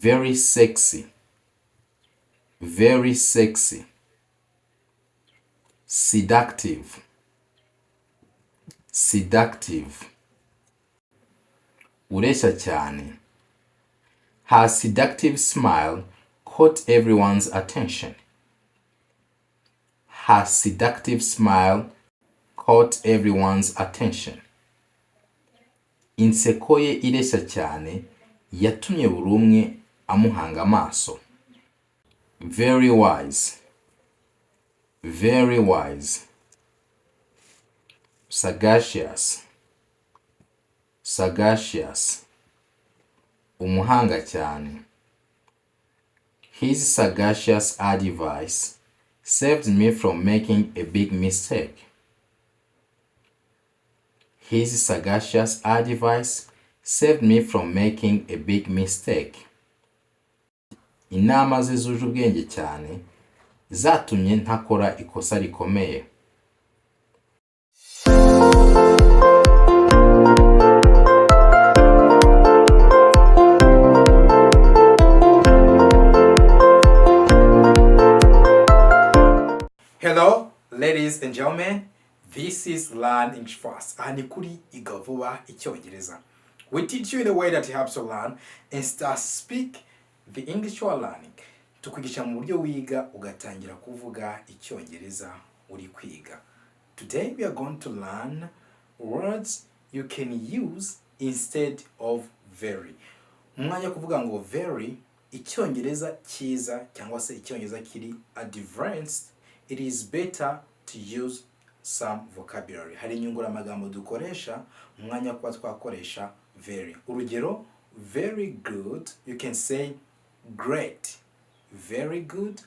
very sexy, very sexy. Seductive, seductive. Ureshya cyane. Her seductive smile caught everyone's attention. Her seductive smile caught everyone's attention. Inseko ye ireshya cyane yatumye buri umwe amuhanga amaso. Very wise, very wise. Sagacious, sagacious. Umuhanga cyane. His sagacious advice saved me from making a big mistake. His sagacious advice saved me from making a big mistake. Inama ze zuje ubwenge cyane zatumye ntakora ikosa rikomeye. Hello, ladies and gentlemen. This is Learn English Fast. And kuri Vuba Icyongereza. We teach you in a way that helps you learn and start speak the English you are learning. Tukwigisha mu buryo wiga ugatangira kuvuga Icyongereza uri kwiga. Today we are going to learn words you can use instead of very. Umwanya kuvuga ngo very, Icyongereza cyiza cyangwa se Icyongereza kiri advanced, it is better to use some vocabulary. Hari inyunguramagambo dukoresha umwanya kuba twakoresha very. Urugero, very good, you can say great. Very good,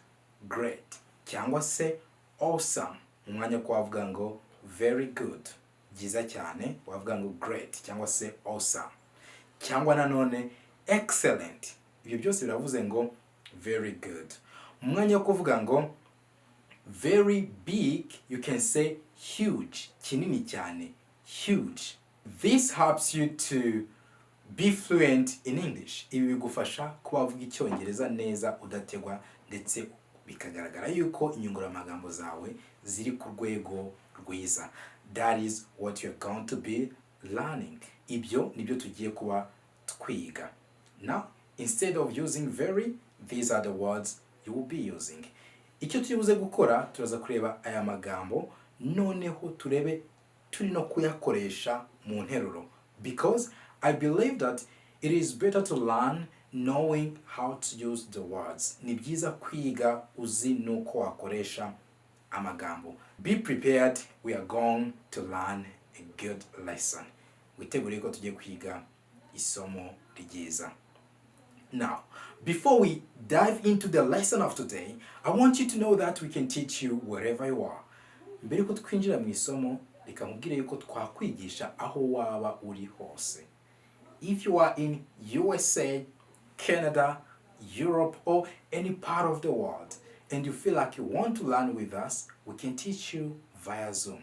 great. Cyangwa se awesome, umwanya kuba wavuga ngo very good, byiza cyane, wavuga ngo great cyangwa se awesome. Cyangwa nanone excellent, ibyo byose biravuze ngo very good. Umwanya wo kuvuga ngo very big, you can say huge, kinini cyane, huge. This helps you to be fluent in English. Ibi bigufasha kuba wavuga Icyongereza neza udategwa, ndetse bikagaragara yuko inyunguramagambo zawe ziri ku rwego rwiza. That is what you're going to be learning. Ibyo nibyo tugiye kuba twiga. Now, instead of using very, these are the words you will be using. Icyo tubuze gukora, turaza kureba aya magambo, noneho turebe turi no kuyakoresha mu nteruro. Because I believe that it is better to learn knowing how to use the words. Ni byiza kwiga uzi nuko wakoresha amagambo. Be prepared, we are going to learn a good lesson. Witegure ko tugiye kwiga isomo ryiza. Now, before we dive into the lesson of today, I want you to know that we can teach you wherever you are. Mbere ko twinjira mu isomo, reka nkubwire yuko twakwigisha aho waba uri hose. If you are in USA, Canada, Europe, or any part of the world, and you feel like you want to learn with us, we can teach you via Zoom.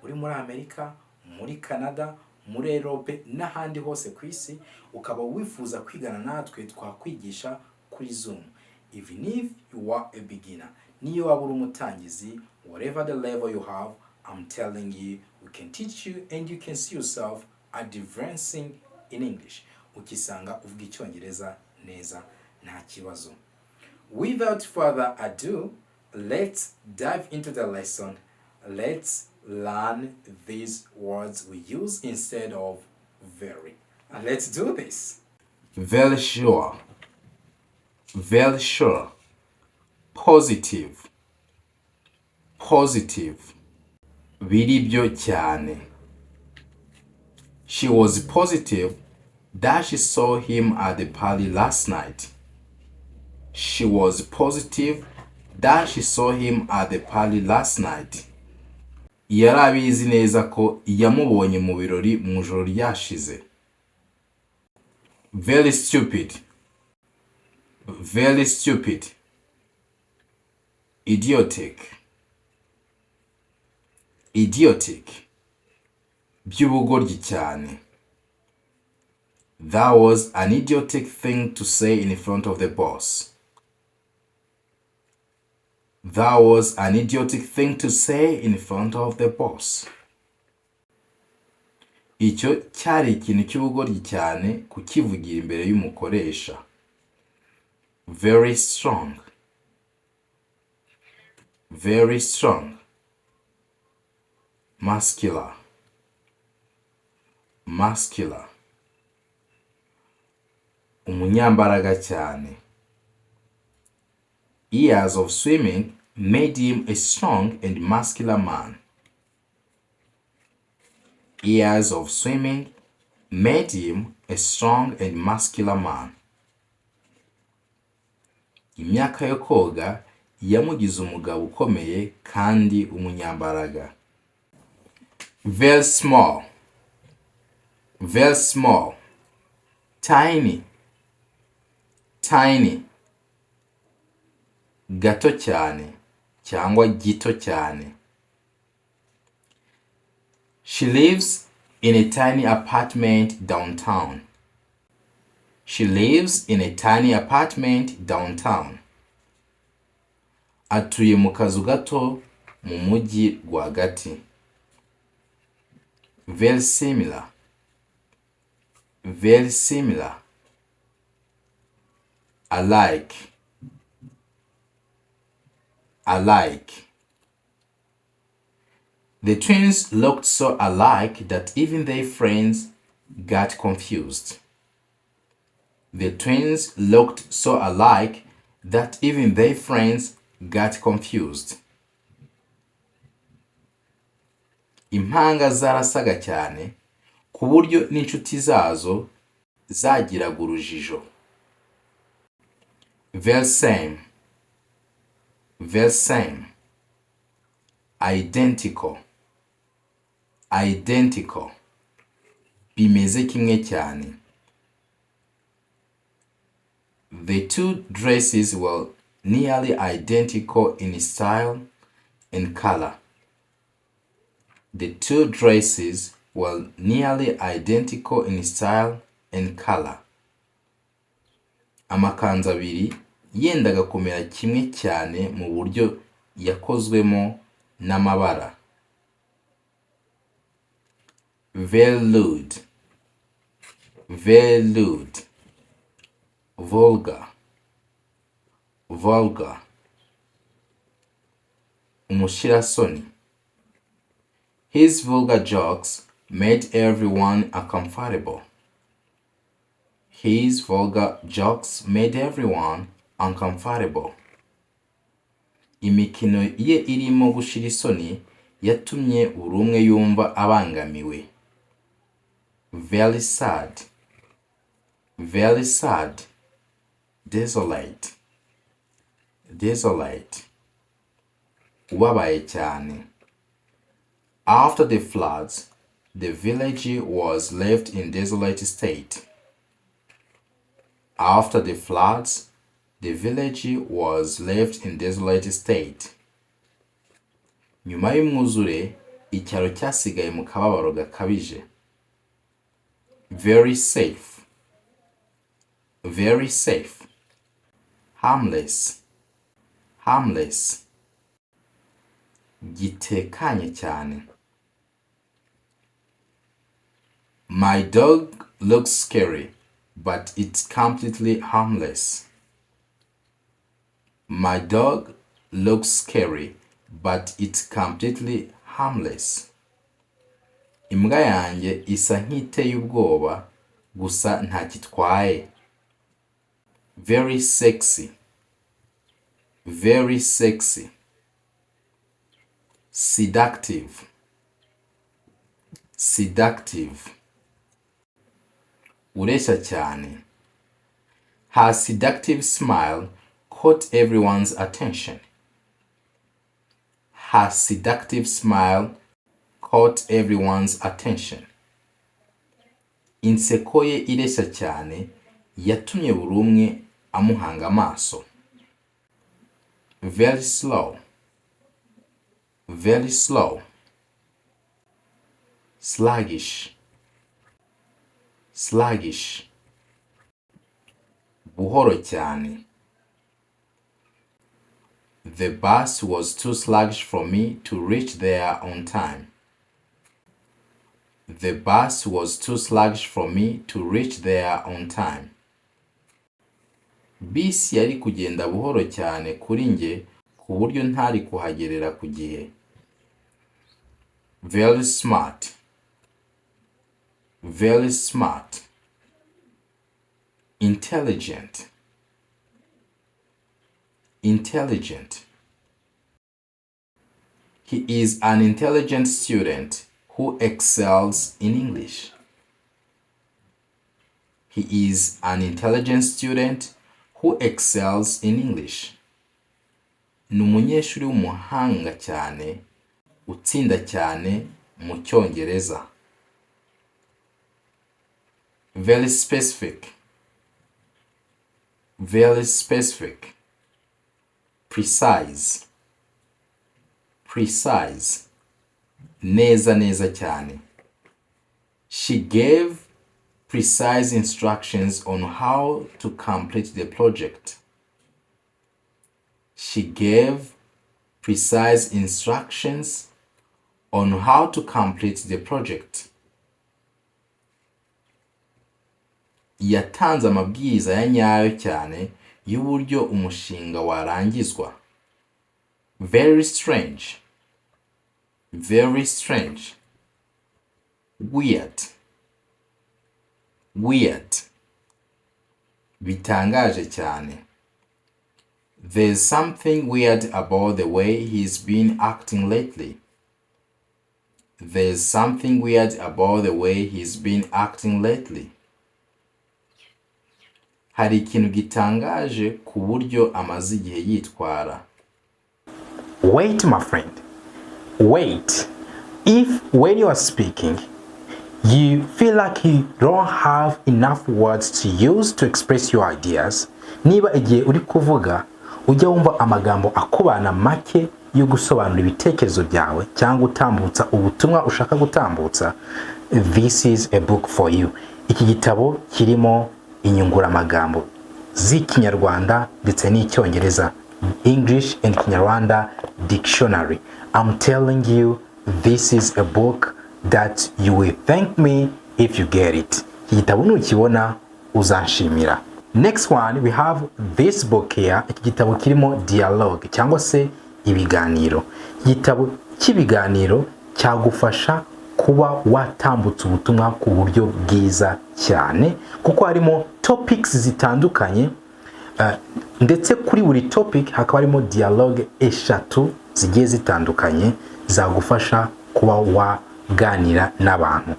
Uri muri Amerika, muri Canada, muri Europe, n'ahandi hose ku isi, ukaba wifuza kwigana natwe, twakwigisha kuri Zoom. Even if you are a beginner, niyo waba uri umutangizi, whatever the level you have, I'm telling you, we can teach you and you can see yourself advancing in English. Ukisanga uvuga Icyongereza neza nta kibazo. Without further ado, let's dive into the lesson. Let's learn these words we use instead of very. And let's do this. Very sure, very sure. Positive, positive. Biribyo cyane. She was positive that she saw him at the party last night. She was positive that she saw him at the party last night. Yari abizi neza ko yamubonye mu birori mu joro ryashize. Very stupid, very stupid. Idiotic, idiotic. By'ubugoryi cyane. That was an idiotic thing to say in front of the boss. That was an idiotic thing to say in front of the boss. Icyo cyari ikintu cy'ubugoryi cyane kukivugira imbere y'umukoresha. Very strong. Very strong. Muscular. Muscular. Umunyambaraga cyane. Years of swimming made him a strong and muscular man. Years of swimming made him a strong and muscular man. Imyaka yo koga yamugize umugabo ukomeye kandi umunyambaraga. Very small. Very small. Tiny. Tiny. Gato cyane cyangwa gito cyane. She lives in a tiny apartment downtown. She lives in a tiny apartment downtown. Atuye mu kazu gato mu mujyi rwagati. Very similar. Very similar. Alike. Alike. The twins looked so alike that even their friends got confused. The twins looked so alike that even their friends got confused. Impanga zarasaga cyane ku buryo n'inshuti zazo zagiraga urujijo. Very same. Very same. Identical. Identical. Bimeze kimwe cyane. The two dresses were nearly identical in style and color. The two dresses were nearly identical in style and color. Amakanzu abiri yendaga kumera kimwe cyane mu buryo yakozwemo n'amabara. Very lewd. Very lewd. Vulgar. Vulgar. Umushirasoni. His vulgar jokes made everyone uncomfortable. His vulgar jokes made everyone uncomfortable. Imikino ye irimo gushira isoni yatumye buri umwe yumva abangamiwe. Very sad. Very sad. Desolate. Desolate. Ubabaye cyane. After the floods, the village was left in desolate state. After the floods, the village was left in desolate state. Nyuma y'umwuzure, icyaro cyasigaye mu kababaro gakabije. Very safe. Very safe. Harmless. Harmless. Gitekanye cyane. My dog looks scary, but it's completely harmless. My dog looks scary, but it's completely harmless. Imbwa yanjye isa nk'iteye ubwoba, gusa ntakitwaye. Very sexy. Very sexy. Seductive. Seductive. Ureshya cyane. Her seductive smile caught everyone's attention. Her seductive smile caught everyone's attention. Inseko ye ireshya cyane yatumye buri umwe amuhanga amaso. Very slow. Very slow. Sluggish. Sluggish. buhoro cyane. The bus was too sluggish for me to reach there on time. The bus was too sluggish for me to reach there on time. Bisi yari kugenda buhoro cyane kuri nge ku buryo ntari kuhagerera ku gihe. Very smart. Very smart. Intelligent. Intelligent. He is an intelligent student who excels in English. He is an intelligent student who excels in English. Ni umunyeshuri w'umuhanga cyane utsinda cyane mu Cyongereza. Very specific. Very specific. Precise. Precise. Neza neza cyane. She gave precise instructions on how to complete the project. She gave precise instructions on how to complete the project. Yatanze amabwiriza ya nyayo cyane y'uburyo umushinga warangizwa. Very strange. Very strange. Weird. Weird. Bitangaje cyane. There's something weird about the way he's been acting lately. There's something weird about the way he's been acting lately. Hari ikintu gitangaje ku buryo amaze igihe yitwara. Wait, my friend. Wait. If when you are speaking, you feel like you don't have enough words to use to express your ideas, niba igihe uri kuvuga ujya wumva amagambo akubana make yo gusobanura ibitekerezo byawe cyangwa utambutsa ubutumwa ushaka gutambutsa, this is a book for you. Iki gitabo kirimo inyunguramagambo z'Ikinyarwanda ndetse n'Icyongereza, English and Kinyarwanda dictionary. I'm telling you, this is a book that you will thank me if you get it. Iki gitabo nukibona uzanshimira. Next one, we have this book here. Iki gitabo kirimo dialogue cyangwa se ibiganiro. Igitabo cy'ibiganiro cyagufasha kuba watambutsa ubutumwa ku buryo bwiza cyane, kuko harimo topics zitandukanye, ndetse kuri buri topic hakaba harimo dialogue eshatu zigiye zitandukanye zagufasha kuba waganira n'abantu.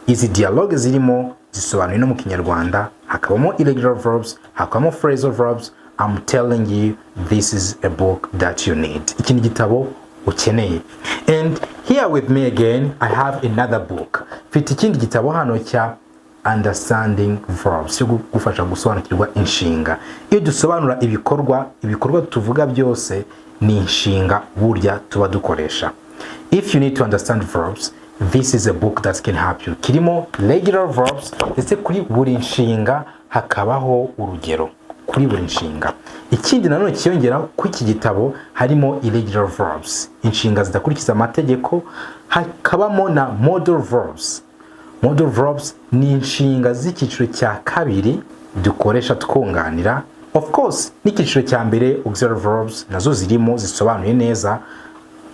Izi dialogue zirimo zisobanuye no mu Kinyarwanda, hakabamo irregular verbs, hakabamo phrasal verbs. I'm telling you, this is a book that you need. Iki ni gitabo ukeneye. And here with me again, I have another book. Mfite ikindi gitabo hano cya understanding verbs, cyo gufasha gusobanukirwa inshinga. Iyo dusobanura ibikorwa tuvuga byose ni inshinga burya tuba dukoresha. If you need to understand verbs, this is a book that can help you. Kirimo regular verbs ndetse kuri buri nshinga hakabaho urugero kuri buri nshinga. Ikindi nanone kiyongera ku iki gitabo harimo irregular verbs, inshinga zidakurikiza amategeko, hakabamo na modal verbs. Modal verbs ni inshinga z'icyiciro cya kabiri dukoresha twunganira. Of course, n'icyiciro cya mbere auxiliary verbs nazo zirimo zisobanuye neza.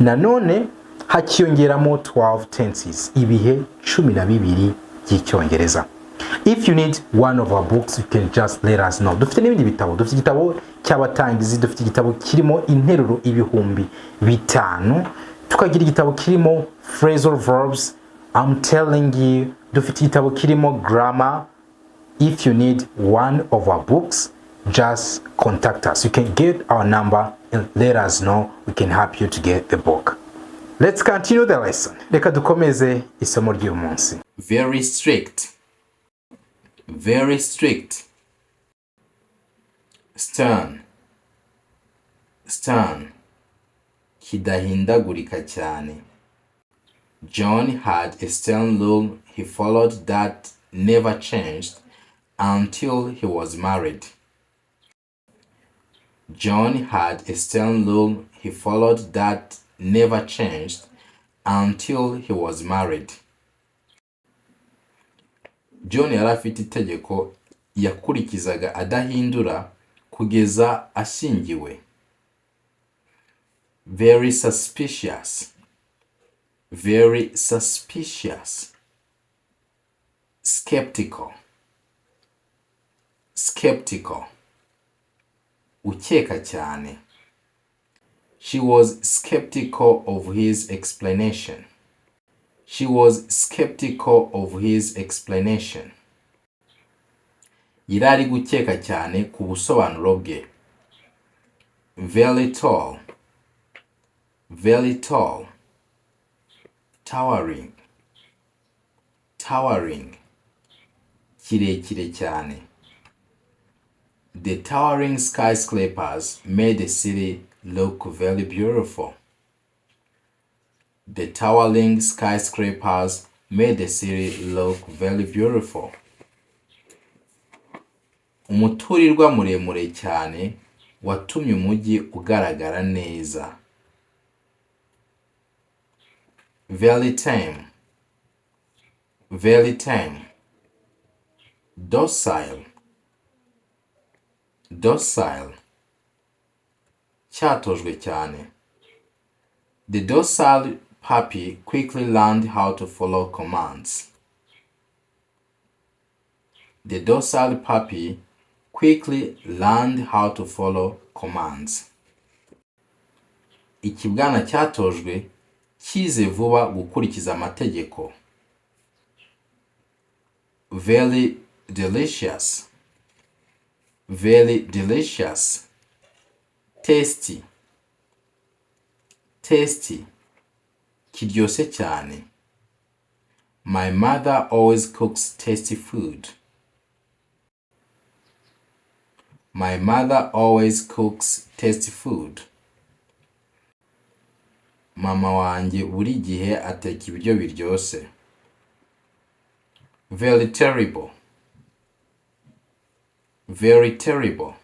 Nanone hakiyongeramo 12 tenses, ibihe 12 by'icyongereza. If you need one of our books, you can just let us know. Dufite n'ibindi bitabo, dufite igitabo cy'abatangizi, dufite igitabo kirimo interuro 5,000, tukagira igitabo kirimo phrasal verbs. I'm telling you, dufite igitabo kirimo grammar. If you need one of our books, just contact us. You can get our number and let us know. We can help you to get the book. Let's continue the lesson. Reka dukomeze isomo ry'uyu munsi. Very strict. Very strict. Stern. Stern. Kidahindagurika cyane. John had a stern look he followed that never changed until he was married. John had a stern rule he followed that never changed until he was married. John yari afite itegeko yakurikizaga adahindura kugeza ashyingiwe. Very suspicious. Very suspicious. Skeptical. Skeptical. Ukeka cyane. She was skeptical of his explanation. She was skeptical of his explanation. Yari ari gukeka cyane ku busobanuro bwe. Very tall. Very tall. Towering. Towering. Kirekire cyane. The towering skyscrapers made the city look very beautiful. The towering skyscrapers made the city look very beautiful. Umuturirwa muremure cyane watumye umujyi ugaragara neza. Very tame. Very tame. Docile. Docile. Cyatojwe cyane. The docile puppy quickly learned how to follow commands. The docile puppy quickly learned how to follow commands. Ikibwana cyatojwe kize vuba gukurikiza amategeko. Very delicious. Very delicious. Tasty. Tasty. Kiryoshye cyane. My mother always cooks tasty food. My mother always cooks tasty food. Mama wanjye buri gihe ateka ibiryo biryoshye. Very terrible. Very terrible.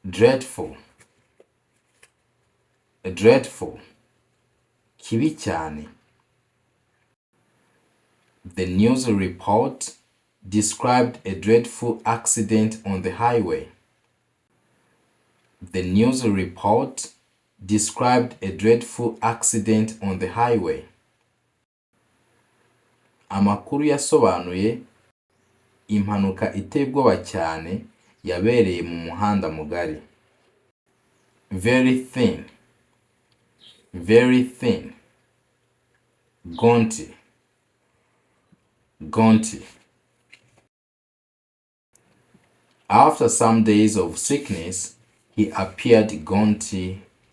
Dreadful. Dreadful. Kibi cyane. The news report described a dreadful accident on the highway. The news report described a dreadful accident on the highway. Amakuru yasobanuye impanuka iteye ubwoba cyane yabereye mu muhanda mugari. Very thin. Very thin. Gaunt. Gaunt. After some days of sickness, he appeared gaunt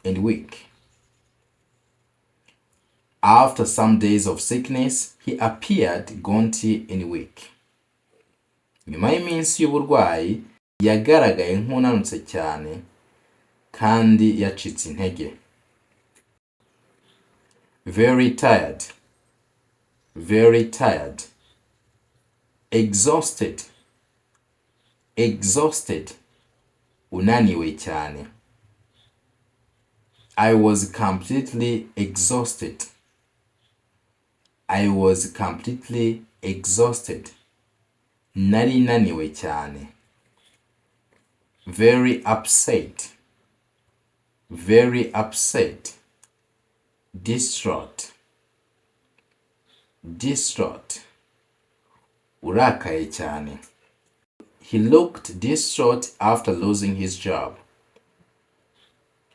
and weak. After some days of sickness, he appeared gaunt and weak. Nyuma y'iminsi y'uburwayi, yagaragaye nk'unanutse cyane kandi yacitse intege. Very tired. Very tired. Exhausted. Exhausted. Unaniwe cyane. I was completely exhausted. I was completely exhausted. Nari naniwe cyane. Very upset. Very upset. Distraught. Distraught. Urakaye cyane. He looked distraught after losing his job.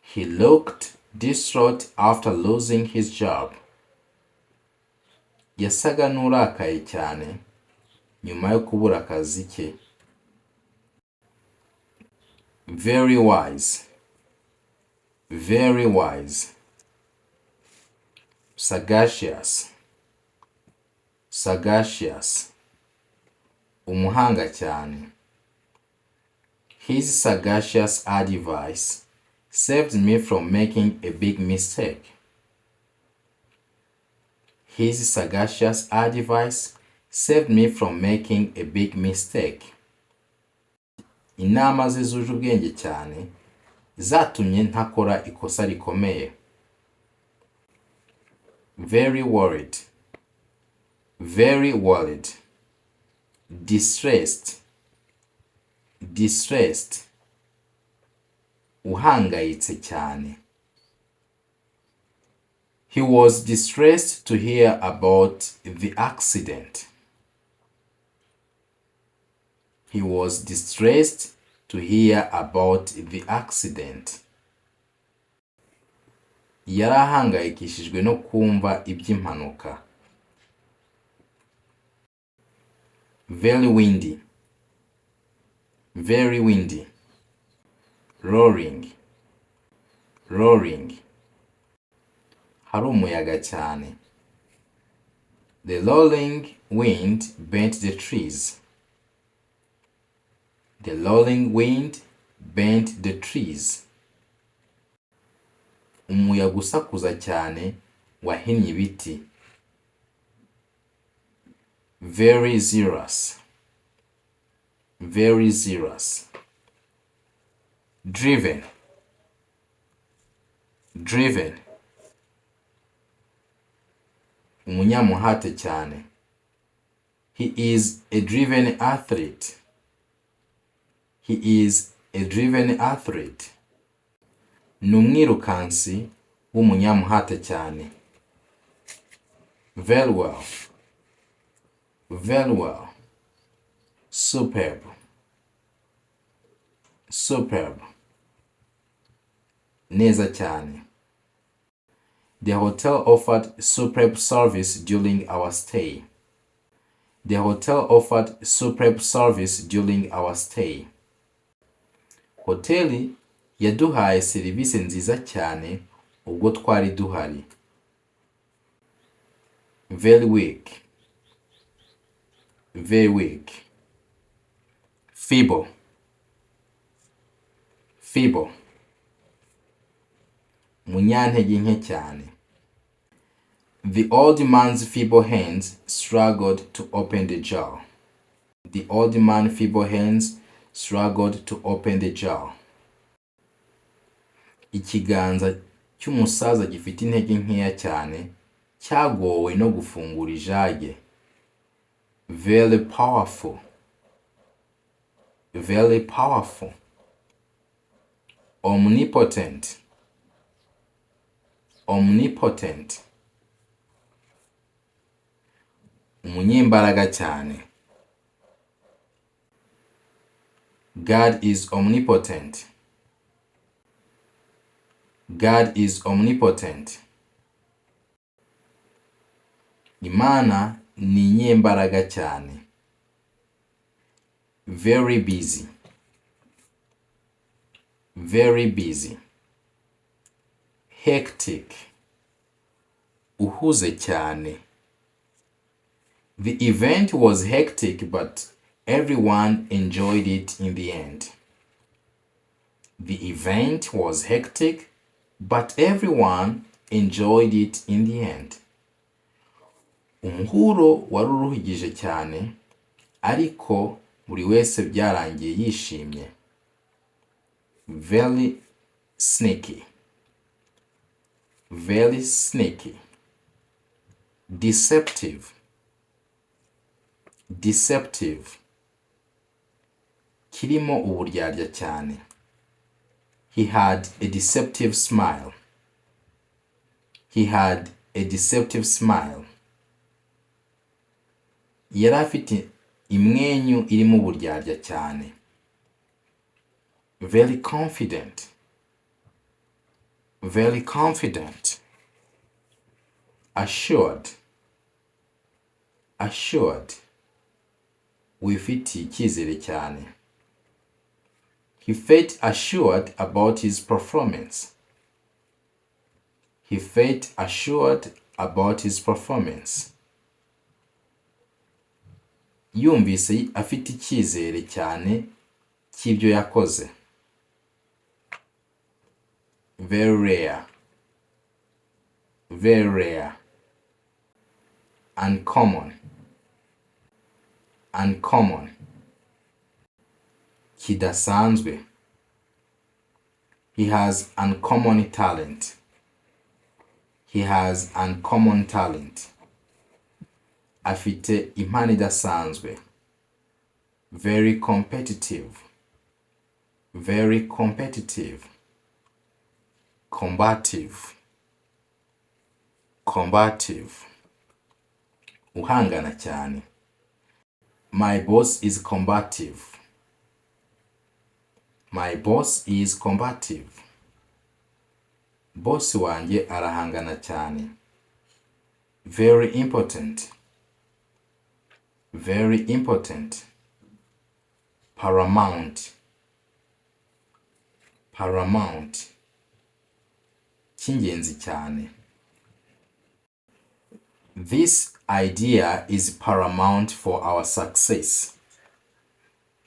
He looked distraught after losing his job. Yasaga n'urakaye cyane nyuma yo kubura akazi ke. Very wise. Very wise. Sagacious. Sagacious. Umuhanga cyane. His sagacious advice saved me from making a big mistake. His sagacious advice saved me from making a big mistake. inama ze zuje ubwenge cyane zatumye ntakora ikosa rikomeye. Very worried, very worried. Distressed, distressed. Uhangayitse cyane. He was distressed to hear about the accident. He was distressed to hear about the accident. Yarahangayikishijwe no kumva iby'impanuka. Very windy, very windy. Roaring, roaring. Hari umuyaga cyane. The rolling wind bent the trees. The rolling wind bent the trees. Umuyaga usakuza cyane wahinnye ibiti. Very zealous, very zealous. Driven, driven. Umunyamuhate cyane. He is a driven athlete. He is a driven athlete. Ni umwirukansi w'umunyamuhate cyane. Very well, very well. Superb, superb. Neza cyane. The hotel offered superb service during our stay. The hotel offered superb service during our stay. Hoteli yaduhaye serivisi nziza cyane ubwo twari duhari. Very weak, very weak. Feeble, feeble. Munyantege nke cyane. The old man's feeble hands struggled to open the jar. The old man's feeble hands struggled to open the jar. Ikiganza cy'umusaza gifite intege nkeya cyane cyagowe no gufungura ijage. Very powerful, very powerful. Omnipotent, omnipotent. Umunyembaraga cyane. God is omnipotent. God is omnipotent. Imana ni nyembaraga cyane. Very busy, very busy. Hectic, uhuze cyane. The event was hectic, but everyone enjoyed it in the end. The event was hectic, but everyone enjoyed it in the end. Umuhuro wari uruhigije cyane, ariko buri wese byarangiye yishimye. Very sneaky, very sneaky. Deceptive, deceptive. Kirimo uburyarya cyane. He had a deceptive smile. He had a deceptive smile. Yari afite imwenyu irimo uburyarya cyane. Very confident, very confident. Assured, assured. Wifitiye icyizere cyane. He felt assured about his performance. He felt assured about his performance. Yumvise afite icyizere cyane cy'ibyo yakoze. Very rare, very rare. Uncommon, uncommon. kidasanzwe. He has uncommon talent. He has uncommon talent. Afite impano idasanzwe. Very competitive. Very competitive. Combative. Combative. Uhangana cyane. My boss is combative. My boss is combative. Boss wanjye arahangana cyane. Very important. Very important. Paramount. Paramount. Cy'ingenzi cyane. This idea is paramount for our success.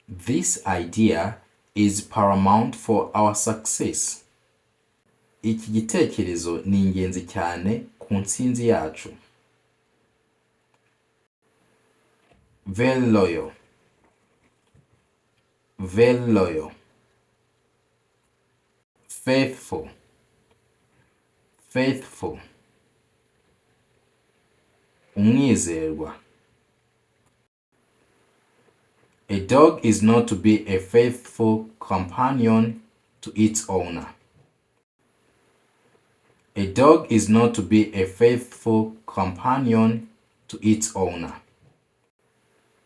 This idea is paramount for our success. Iki gitekerezo ni ingenzi cyane ku ntsinzi yacu. Very loyal. Very loyal. Faithful. Faithful. Umwizerwa. A dog is not to be a faithful companion to its owner. A dog is not to be a faithful companion to its owner.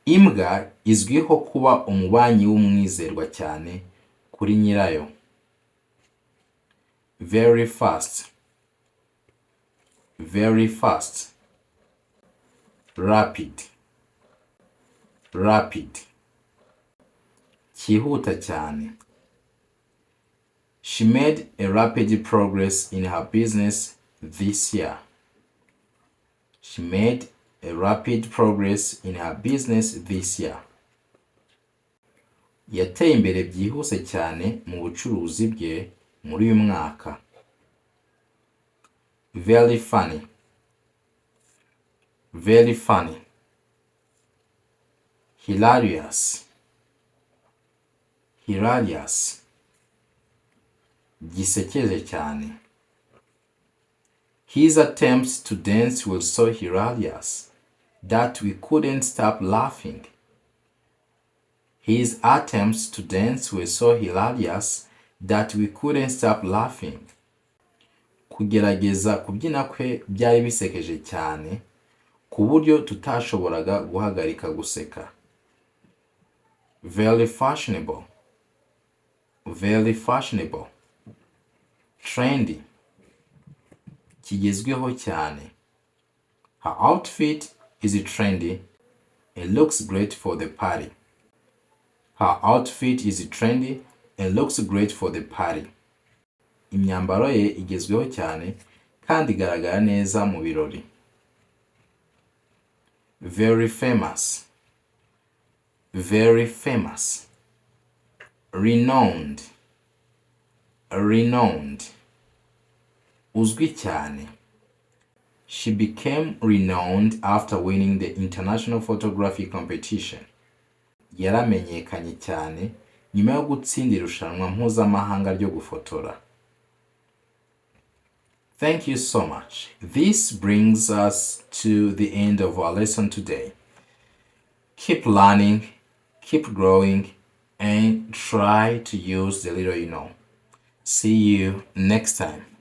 Imbwa izwiho kuba umubanyi w'umwizerwa cyane kuri nyirayo. Very fast. Very fast. Rapid. Rapid. Cyihuta cyane. She made a rapid progress in her business this year. She made a rapid progress in her business this year. Yateye imbere byihuse cyane mu bucuruzi bwe muri uyu mwaka. Very funny. Very funny. Hilarious. Hilarious. Gisekeje cyane. His attempts to dance were so hilarious that we couldn't stop laughing. His attempts to dance were so hilarious that we couldn't stop laughing. Kugerageza kubyina kwe byari bisekeje cyane ku buryo tutashoboraga guhagarika guseka. Very fashionable. Very fashionable. Trendy. Kigezweho cyane. Her outfit is trendy and looks great for the party. Her outfit is trendy and looks great for the party. Imyambaro ye igezweho cyane kandi igaragara neza mu birori. Very famous. Very famous. Renowned. Renowned. Uzwi cyane. She became renowned after winning the international photography competition. Yaramenyekanye cyane nyuma yo gutsinda irushanwa mpuzamahanga ryo gufotora. Thank you so much. This brings us to the end of our lesson today. Keep learning, keep growing, and try to use the little you know. See you next time.